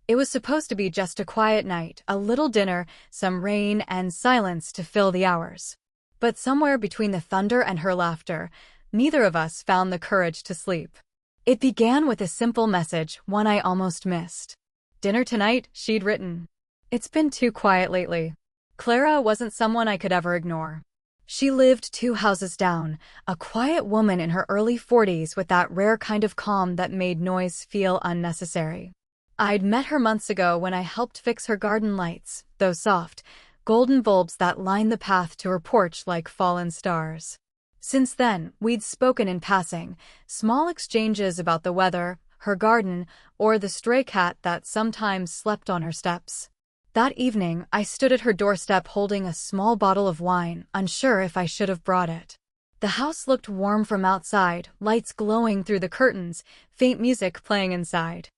It was supposed to be just a quiet night, a little dinner, some rain, and silence to fill the hours. But somewhere between the thunder and her laughter, neither of us found the courage to sleep. It began with a simple message, one I almost missed. "Dinner tonight," she'd written. "It's been too quiet lately." Clara wasn't someone I could ever ignore. She lived 2 houses down, a quiet woman in her early 40s with that rare kind of calm that made noise feel unnecessary. I'd met her months ago when I helped fix her garden lights, those soft, golden bulbs that lined the path to her porch like fallen stars. Since then, we'd spoken in passing, small exchanges about the weather, her garden, or the stray cat that sometimes slept on her steps. That evening, I stood at her doorstep holding a small bottle of wine, unsure if I should have brought it. The house looked warm from outside, lights glowing through the curtains, faint music playing inside.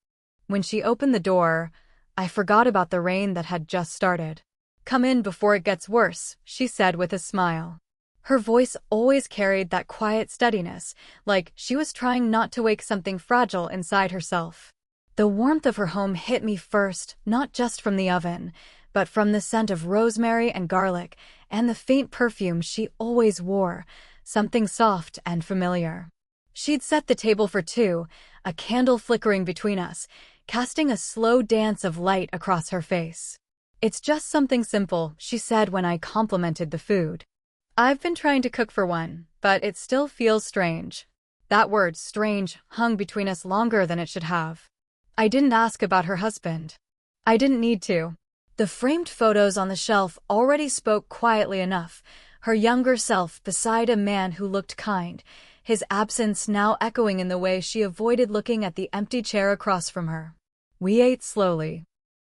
When she opened the door, I forgot about the rain that had just started. "Come in before it gets worse," she said with a smile. Her voice always carried that quiet steadiness, like she was trying not to wake something fragile inside herself. The warmth of her home hit me first, not just from the oven, but from the scent of rosemary and garlic, and the faint perfume she always wore, something soft and familiar. She'd set the table for two, a candle flickering between us, casting a slow dance of light across her face. "It's just something simple," she said when I complimented the food. "I've been trying to cook for one, but it still feels strange." That word, strange, hung between us longer than it should have. I didn't ask about her husband. I didn't need to. The framed photos on the shelf already spoke quietly enough, her younger self beside a man who looked kind, his absence now echoing in the way she avoided looking at the empty chair across from her. We ate slowly,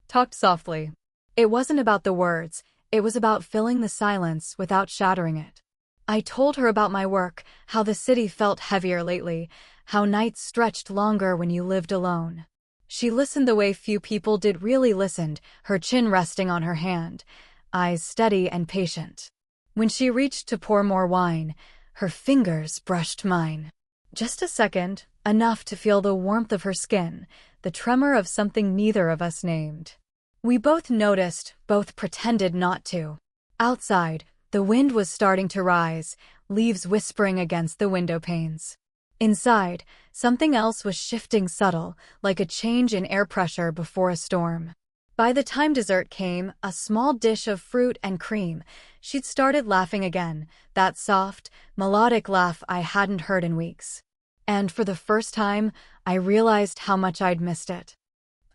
talked softly. It wasn't about the words. It was about filling the silence without shattering it. I told her about my work, how the city felt heavier lately, how nights stretched longer when you lived alone. She listened the way few people did really listened, her chin resting on her hand, eyes steady and patient. When she reached to pour more wine, her fingers brushed mine. Just a second, enough to feel the warmth of her skin, the tremor of something neither of us named. We both noticed, both pretended not to. Outside, the wind was starting to rise, leaves whispering against the window panes. Inside, something else was shifting subtle, like a change in air pressure before a storm. By the time dessert came, a small dish of fruit and cream, she'd started laughing again, that soft, melodic laugh I hadn't heard in weeks. And for the first time, I realized how much I'd missed it.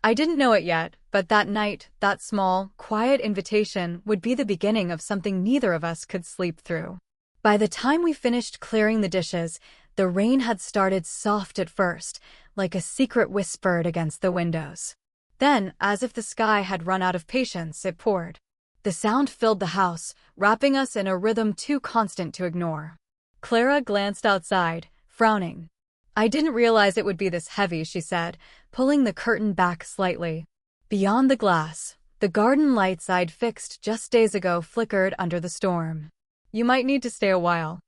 I didn't know it yet, but that night, that small, quiet invitation would be the beginning of something neither of us could sleep through. By the time we finished clearing the dishes, the rain had started soft at first, like a secret whispered against the windows. Then, as if the sky had run out of patience, it poured. The sound filled the house, wrapping us in a rhythm too constant to ignore. Clara glanced outside, frowning. "I didn't realize it would be this heavy," she said, pulling the curtain back slightly. Beyond the glass, the garden lights I'd fixed just days ago flickered under the storm. "You might need to stay a while."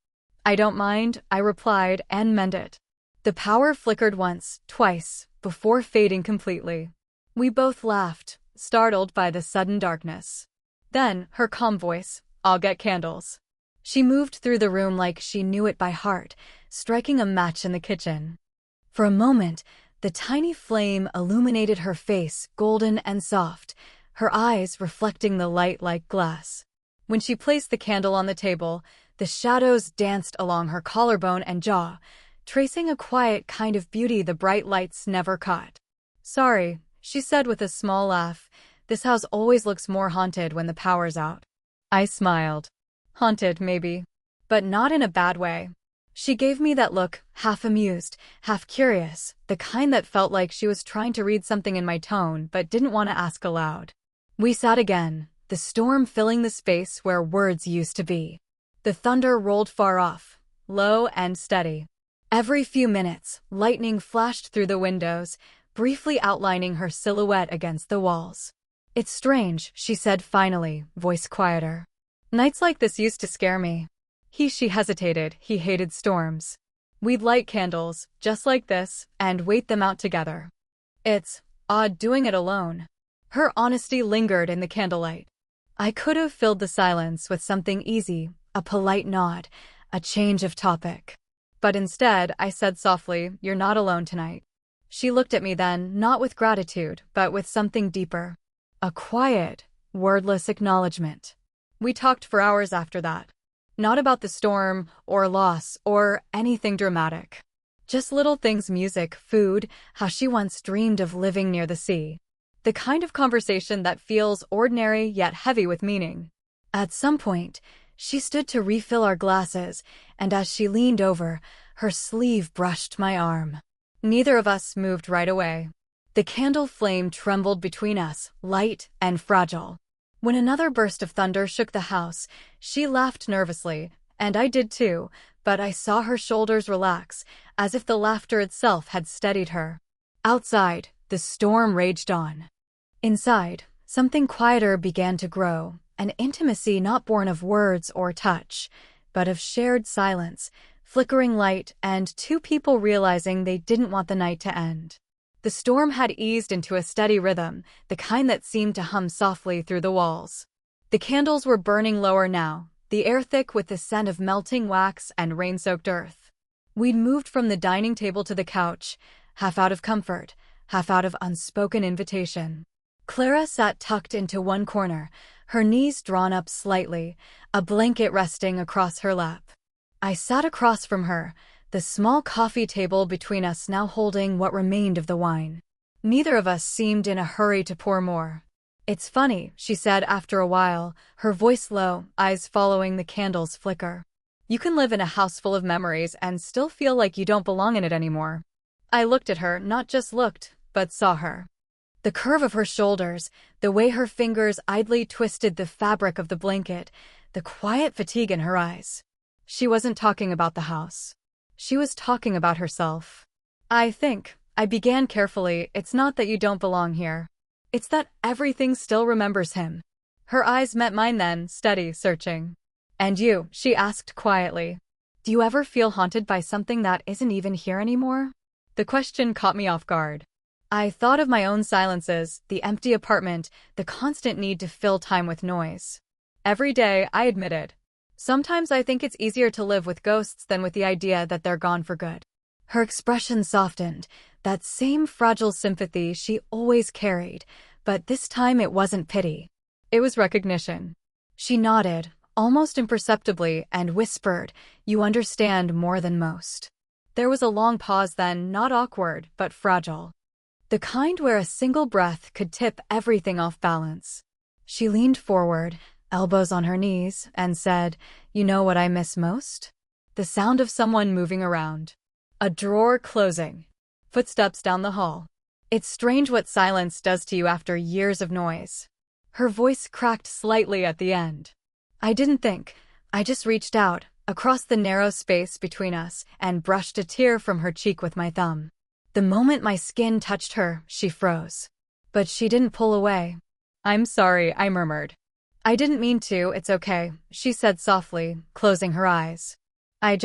"I don't mind," I replied, and meant it. The power flickered once, twice, before fading completely. We both laughed, startled by the sudden darkness. Then, her calm voice, "I'll get candles." She moved through the room like she knew it by heart, striking a match in the kitchen. For a moment, the tiny flame illuminated her face, golden and soft, her eyes reflecting the light like glass. When she placed the candle on the table, the shadows danced along her collarbone and jaw, tracing a quiet kind of beauty the bright lights never caught. "Sorry," she said with a small laugh, "this house always looks more haunted when the power's out." I smiled. Haunted, maybe, but not in a bad way. She gave me that look, half amused, half curious, the kind that felt like she was trying to read something in my tone but didn't want to ask aloud. We sat again, the storm filling the space where words used to be. The thunder rolled far off, low and steady. Every few minutes, lightning flashed through the windows, briefly outlining her silhouette against the walls. "It's strange," she said finally, voice quieter. "Nights like this used to scare me." She hesitated. He hated storms. We'd light candles, just like this, and wait them out together. "It's odd doing it alone. Her honesty lingered in the candlelight. I could have filled the silence with something easy, a polite nod, a change of topic. But instead, I said softly, "You're not alone tonight." She looked at me then, not with gratitude, but with something deeper. A quiet, wordless acknowledgement. We talked for hours after that. Not about the storm, or loss, or anything dramatic. Just little things: music, food, how she once dreamed of living near the sea. The kind of conversation that feels ordinary yet heavy with meaning. At some point, she stood to refill our glasses, and as she leaned over, her sleeve brushed my arm. Neither of us moved right away. The candle flame trembled between us, light and fragile. When another burst of thunder shook the house, she laughed nervously, and I did too, but I saw her shoulders relax, as if the laughter itself had steadied her. Outside, the storm raged on. Inside, something quieter began to grow, an intimacy not born of words or touch, but of shared silence, flickering light, and two people realizing they didn't want the night to end. The storm had eased into a steady rhythm, the kind that seemed to hum softly through the walls. The candles were burning lower now, the air thick with the scent of melting wax and rain-soaked earth. We'd moved from the dining table to the couch, half out of comfort, half out of unspoken invitation. Clara sat tucked into one corner, her knees drawn up slightly, a blanket resting across her lap. I sat across from her, the small coffee table between us now holding what remained of the wine. Neither of us seemed in a hurry to pour more. "It's funny," she said after a while, her voice low, eyes following the candle's flicker. "You can live in a house full of memories and still feel like you don't belong in it anymore." I looked at her, not just looked, but saw her. The curve of her shoulders, the way her fingers idly twisted the fabric of the blanket, the quiet fatigue in her eyes. She wasn't talking about the house. She was talking about herself. "I think," I began carefully, "it's not that you don't belong here. It's that everything still remembers him." Her eyes met mine then, steady, searching. "And you?" she asked quietly. "Do you ever feel haunted by something that isn't even here anymore?" The question caught me off guard. I thought of my own silences, the empty apartment, the constant need to fill time with noise. Every day, I admitted. Sometimes I think it's easier to live with ghosts than with the idea that they're gone for good. Her expression softened, that same fragile sympathy she always carried, but this time it wasn't pity. It was recognition. She nodded, almost imperceptibly, and whispered, "You understand more than most." There was a long pause then, not awkward, but fragile. The kind where a single breath could tip everything off balance. She leaned forward, elbows on her knees, and said, "You know what I miss most? The sound of someone moving around. A drawer closing. Footsteps down the hall. It's strange what silence does to you after years of noise." Her voice cracked slightly at the end. I didn't think. I just reached out, across the narrow space between us, and brushed a tear from her cheek with my thumb. The moment my skin touched her, she froze. But she didn't pull away. "I'm sorry," I murmured. "I didn't mean to, it's okay," she said softly, closing her eyes. I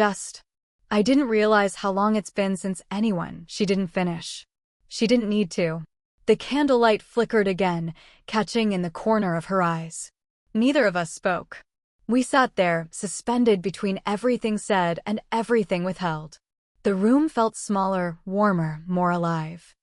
didn't realize how long it's been since anyone." She didn't finish. She didn't need to. The candlelight flickered again, catching in the corner of her eyes. Neither of us spoke. We sat there, suspended between everything said and everything withheld. The room felt smaller, warmer, more alive.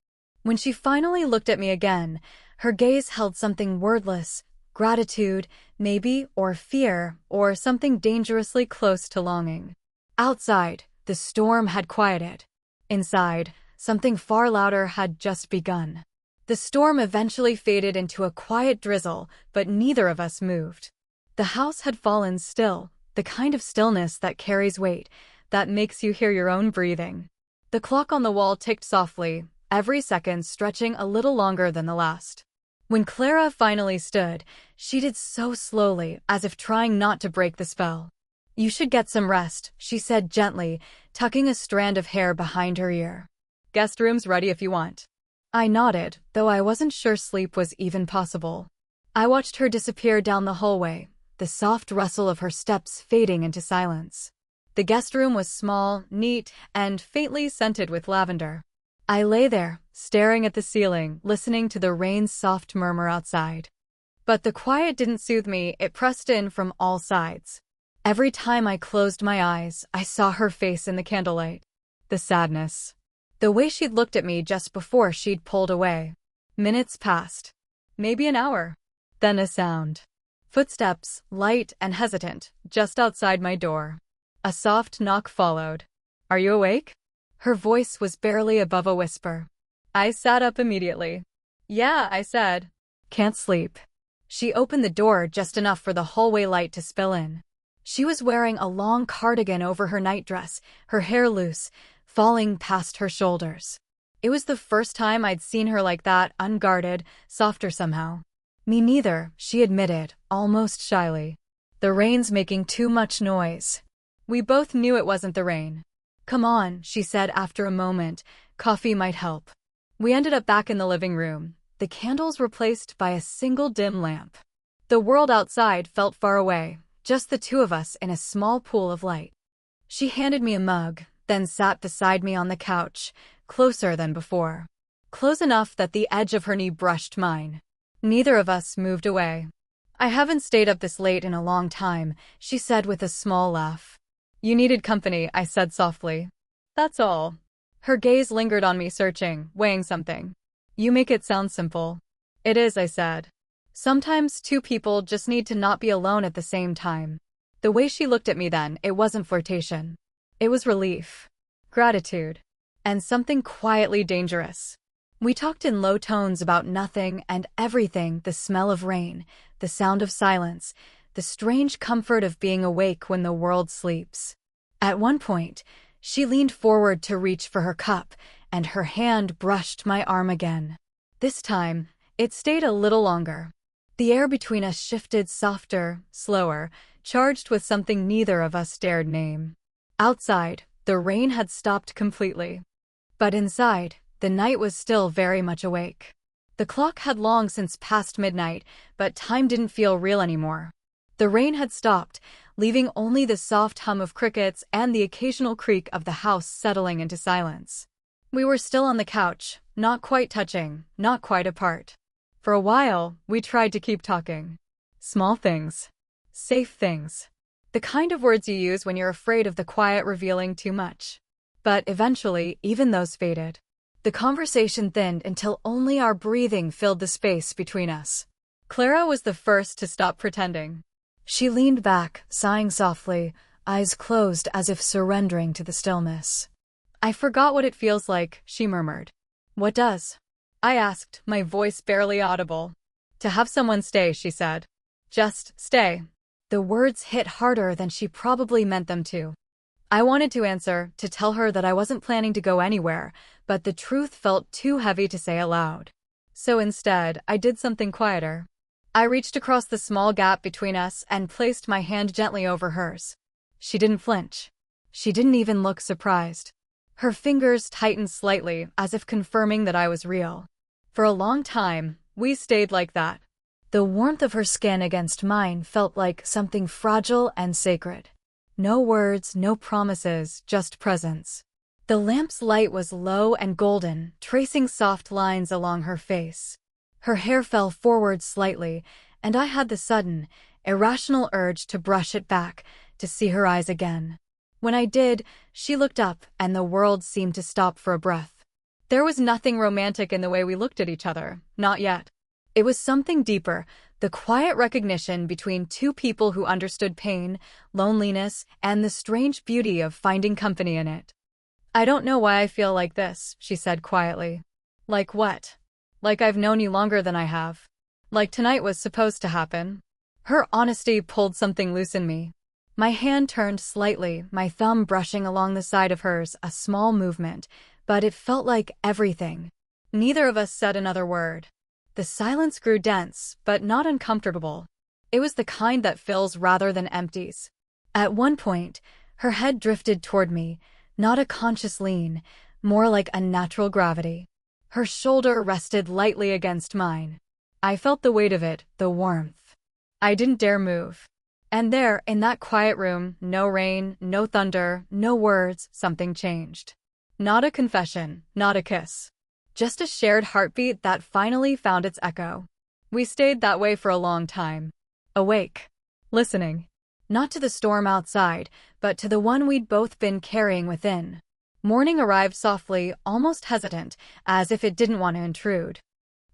When she finally looked at me again, her gaze held something wordless, gratitude, maybe, or fear, or something dangerously close to longing. Outside, the storm had quieted. Inside, something far louder had just begun. The storm eventually faded into a quiet drizzle, but neither of us moved. The house had fallen still, the kind of stillness that carries weight, that makes you hear your own breathing. The clock on the wall ticked softly, every second stretching a little longer than the last. When Clara finally stood, she did so slowly, as if trying not to break the spell. "You should get some rest," she said gently, tucking a strand of hair behind her ear. "Guest room's ready if you want." I nodded, though I wasn't sure sleep was even possible. I watched her disappear down the hallway, the soft rustle of her steps fading into silence. The guest room was small, neat, and faintly scented with lavender. I lay there, staring at the ceiling, listening to the rain's soft murmur outside. But the quiet didn't soothe me, it pressed in from all sides. Every time I closed my eyes, I saw her face in the candlelight. The sadness. The way she'd looked at me just before she'd pulled away. Minutes passed. Maybe an hour. Then a sound. Footsteps, light and hesitant, just outside my door. A soft knock followed. "Are you awake?" Her voice was barely above a whisper. I sat up immediately. "Yeah," I said. "Can't sleep." She opened the door just enough for the hallway light to spill in. She was wearing a long cardigan over her nightdress, her hair loose, falling past her shoulders. It was the first time I'd seen her like that, unguarded, softer somehow. "Me neither," she admitted, almost shyly. "The rain's making too much noise." We both knew it wasn't the rain. "Come on," she said after a moment. "Coffee might help." We ended up back in the living room, the candles replaced by a single dim lamp. The world outside felt far away, just the two of us in a small pool of light. She handed me a mug, then sat beside me on the couch, closer than before. Close enough that the edge of her knee brushed mine. Neither of us moved away. "I haven't stayed up this late in a long time," she said with a small laugh. "You needed company," I said softly. "That's all." Her gaze lingered on me, searching, weighing something. "You make it sound simple." "It is," I said. "Sometimes two people just need to not be alone at the same time." The way she looked at me then, it wasn't flirtation. It was relief, gratitude, and something quietly dangerous. We talked in low tones about nothing and everything, the smell of rain, the sound of silence, the strange comfort of being awake when the world sleeps. At one point, she leaned forward to reach for her cup, and her hand brushed my arm again. This time, it stayed a little longer. The air between us shifted softer, slower, charged with something neither of us dared name. Outside, the rain had stopped completely. But inside, the night was still very much awake. The clock had long since passed midnight, but time didn't feel real anymore. The rain had stopped, leaving only the soft hum of crickets and the occasional creak of the house settling into silence. We were still on the couch, not quite touching, not quite apart. For a while, we tried to keep talking. Small things. Safe things. The kind of words you use when you're afraid of the quiet revealing too much. But eventually, even those faded. The conversation thinned until only our breathing filled the space between us. Clara was the first to stop pretending. She leaned back, sighing softly, eyes closed as if surrendering to the stillness. "I forgot what it feels like," she murmured. "What does?" I asked, my voice barely audible. "To have someone stay," she said. "Just stay." The words hit harder than she probably meant them to. I wanted to answer, to tell her that I wasn't planning to go anywhere, but the truth felt too heavy to say aloud. So instead, I did something quieter. I reached across the small gap between us and placed my hand gently over hers. She didn't flinch. She didn't even look surprised. Her fingers tightened slightly, as if confirming that I was real. For a long time, we stayed like that. The warmth of her skin against mine felt like something fragile and sacred. No words, no promises, just presence. The lamp's light was low and golden, tracing soft lines along her face. Her hair fell forward slightly, and I had the sudden, irrational urge to brush it back, to see her eyes again. When I did, she looked up, and the world seemed to stop for a breath. There was nothing romantic in the way we looked at each other, not yet. It was something deeper, the quiet recognition between two people who understood pain, loneliness, and the strange beauty of finding company in it. "I don't know why I feel like this," she said quietly. "Like what?" "Like I've known you longer than I have. Like tonight was supposed to happen." Her honesty pulled something loose in me. My hand turned slightly, my thumb brushing along the side of hers, a small movement, but it felt like everything. Neither of us said another word. The silence grew dense, but not uncomfortable. It was the kind that fills rather than empties. At one point, her head drifted toward me, not a conscious lean, more like a natural gravity. Her shoulder rested lightly against mine. I felt the weight of it, the warmth. I didn't dare move. And there, in that quiet room, no rain, no thunder, no words, something changed. Not a confession, not a kiss. just a shared heartbeat that finally found its echo. We stayed that way for a long time. Awake. Listening. Not to the storm outside, but to the one we'd both been carrying within. Morning arrived softly, almost hesitant, as if it didn't want to intrude.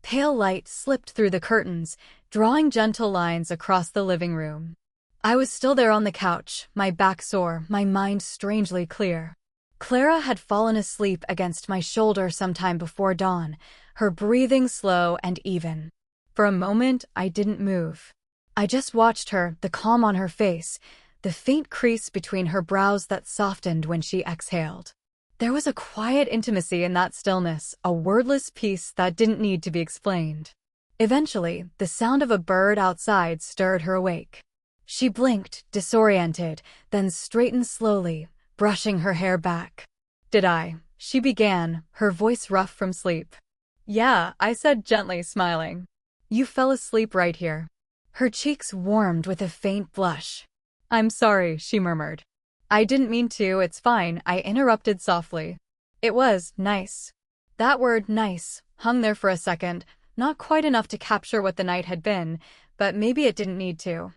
Pale light slipped through the curtains, drawing gentle lines across the living room. I was still there on the couch, my back sore, my mind strangely clear. Clara had fallen asleep against my shoulder sometime before dawn, her breathing slow and even. For a moment, I didn't move. I just watched her, the calm on her face, the faint crease between her brows that softened when she exhaled. There was a quiet intimacy in that stillness, a wordless peace that didn't need to be explained. Eventually, the sound of a bird outside stirred her awake. She blinked, disoriented, then straightened slowly, brushing her hair back. "Did I?" she began, her voice rough from sleep. "Yeah," I said gently, smiling. "You fell asleep right here." Her cheeks warmed with a faint blush. "I'm sorry," she murmured. "I didn't mean to, it's fine," I interrupted softly. "It was nice." That word, nice, hung there for a second, not quite enough to capture what the night had been, but maybe it didn't need to.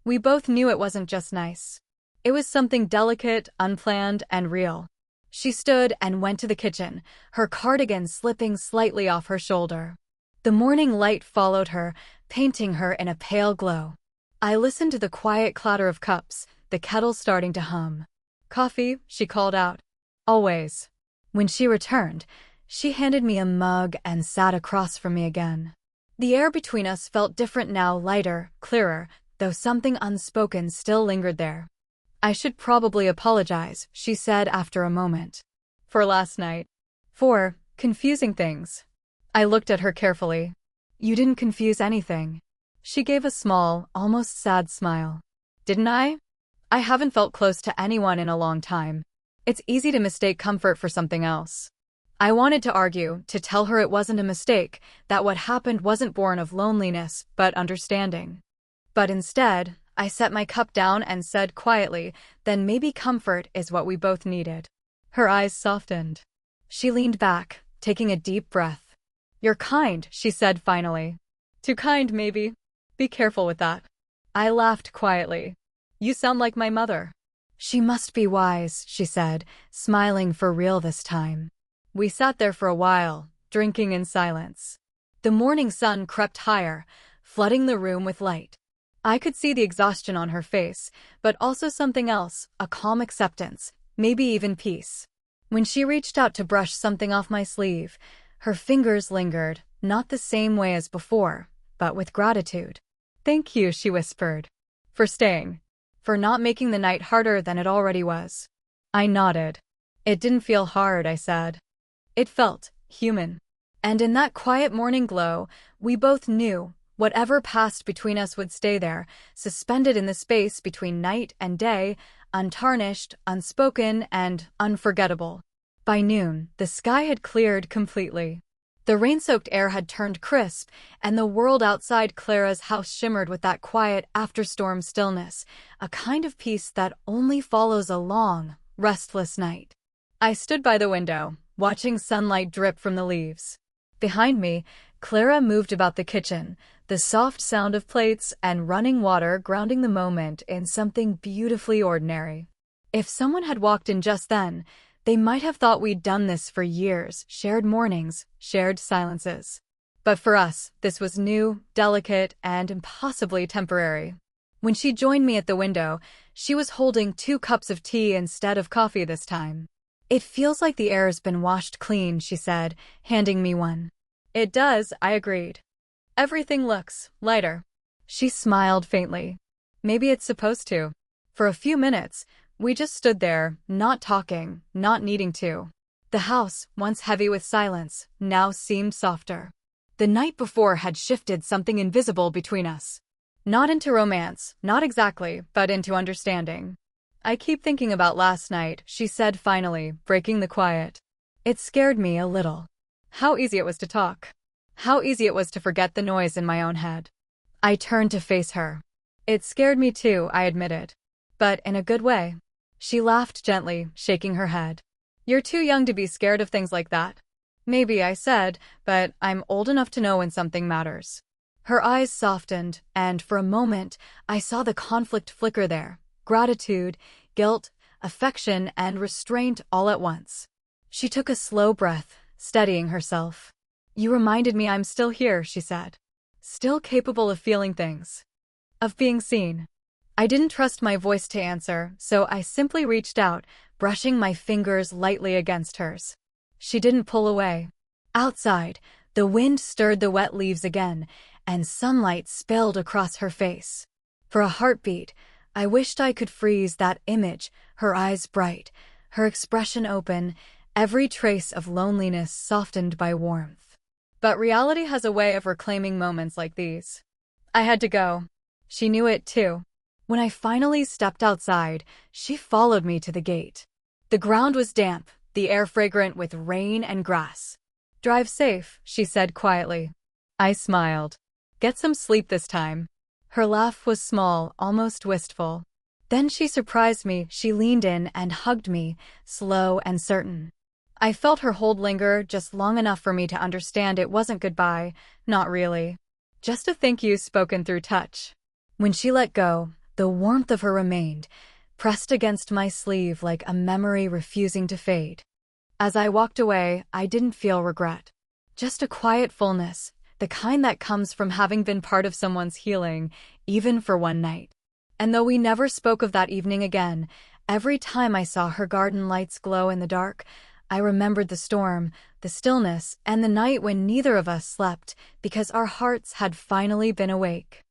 We both knew it wasn't just nice. It was something delicate, unplanned, and real. She stood and went to the kitchen, her cardigan slipping slightly off her shoulder. The morning light followed her, painting her in a pale glow. I listened to the quiet clatter of cups, the kettle starting to hum. "Coffee?" she called out. "Always." When she returned, she handed me a mug and sat across from me again. The air between us felt different now, lighter, clearer, though something unspoken still lingered there. "I should probably apologize," she said after a moment. "For last night. For confusing things." I looked at her carefully. "You didn't confuse anything." She gave a small, almost sad smile. "Didn't I? I haven't felt close to anyone in a long time. It's easy to mistake comfort for something else." I wanted to argue, to tell her it wasn't a mistake, that what happened wasn't born of loneliness, but understanding. But instead, I set my cup down and said quietly, "Then maybe comfort is what we both needed." Her eyes softened. She leaned back, taking a deep breath. "You're kind," she said finally. "Too kind, maybe. Be careful with that." I laughed quietly. "You sound like my mother." "She must be wise," she said, smiling for real this time. We sat there for a while, drinking in silence. The morning sun crept higher, flooding the room with light. I could see the exhaustion on her face, but also something else, a calm acceptance, maybe even peace. When she reached out to brush something off my sleeve, her fingers lingered, not the same way as before, but with gratitude. "Thank you," she whispered. "For staying. For not making the night harder than it already was." I nodded. "It didn't feel hard," I said. It felt human. And in that quiet morning glow, we both knew whatever passed between us would stay there, suspended in the space between night and day, untarnished, unspoken, and unforgettable. By noon, the sky had cleared completely. The rain-soaked air had turned crisp, and the world outside Clara's house shimmered with that quiet after-storm stillness, a kind of peace that only follows a long, restless night. I stood by the window, watching sunlight drip from the leaves. Behind me, Clara moved about the kitchen, the soft sound of plates and running water grounding the moment in something beautifully ordinary. If someone had walked in just then, they might have thought we'd done this for years, shared mornings, shared silences. But for us, this was new, delicate, and impossibly temporary. When she joined me at the window, she was holding 2 cups of tea instead of coffee this time. "It feels like the air's been washed clean," she said, handing me one. "It does," I agreed. "Everything looks lighter." She smiled faintly. "Maybe it's supposed to." For a few minutes, we just stood there, not talking, not needing to. The house, once heavy with silence, now seemed softer. The night before had shifted something invisible between us. Not into romance, not exactly, but into understanding. "I keep thinking about last night," she said finally, breaking the quiet. It scared me a little. How easy it was to talk. How easy it was to forget the noise in my own head. I turned to face her. "It scared me too," I admitted. "But in a good way." She laughed gently, shaking her head. "You're too young to be scared of things like that." Maybe, I said, but I'm old enough to know when something matters. Her eyes softened, and for a moment, I saw the conflict flicker there. Gratitude, guilt, affection, and restraint all at once. She took a slow breath, steadying herself. You reminded me I'm still here, she said. Still capable of feeling things. Of being seen. I didn't trust my voice to answer, so I simply reached out, brushing my fingers lightly against hers. She didn't pull away. Outside, the wind stirred the wet leaves again, and sunlight spilled across her face. For a heartbeat, I wished I could freeze that image, her eyes bright, her expression open, every trace of loneliness softened by warmth. But reality has a way of reclaiming moments like these. I had to go. She knew it too. When I finally stepped outside, she followed me to the gate. The ground was damp, the air fragrant with rain and grass. Drive safe, she said quietly. I smiled. Get some sleep this time. Her laugh was small, almost wistful. Then she surprised me. She leaned in and hugged me, slow and certain. I felt her hold linger just long enough for me to understand it wasn't goodbye, not really. Just a thank you spoken through touch. When she let go, the warmth of her remained, pressed against my sleeve like a memory refusing to fade. As I walked away, I didn't feel regret. Just a quiet fullness, the kind that comes from having been part of someone's healing, even for one night. And though we never spoke of that evening again, every time I saw her garden lights glow in the dark, I remembered the storm, the stillness, and the night when neither of us slept because our hearts had finally been awake.